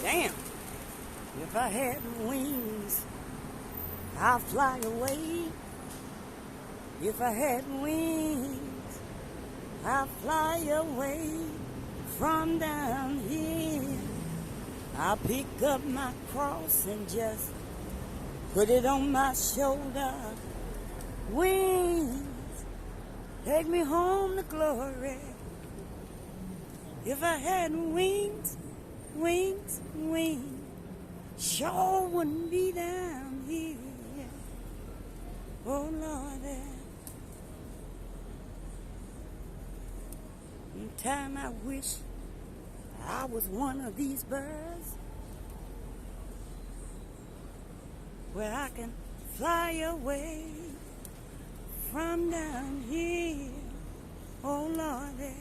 Damn. If I had wings, I'd fly away. If I had wings, I'd fly away from down here. I'll pick up my cross and just put it on my shoulder. Wings, take me home to glory. If I had wings, wings, wings, sure wouldn't be down here. Oh Lord, time I wish I was one of these birds where I can fly away from down here. Oh Lord,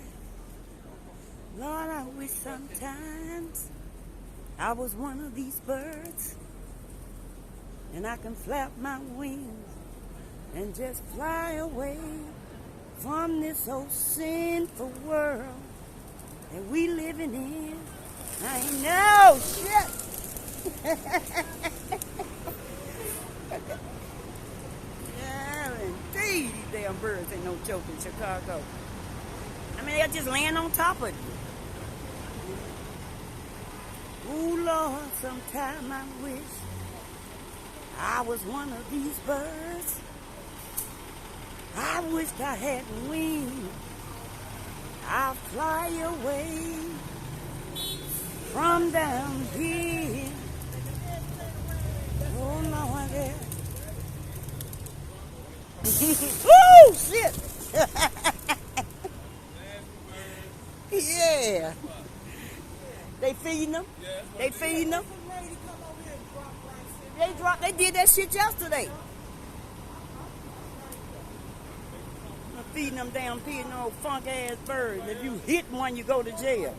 Lord, I wish sometimes I was one of these birds and I can flap my wings and just fly away from this old sinful world that we living in. I know, shit. Yeah, indeed, these damn birds ain't no joke in Chicago. I mean, they're just laying on top of you. Ooh, Lord, sometime I wish I was one of these birds. I wish I had wings. I'll fly away from down here. Oh, Lord, yeah. Woo, shit. Yeah. They feeding them? They feeding them? They did that shit yesterday. Feeding them damn feeding old funk ass birds. If you hit one, you go to jail.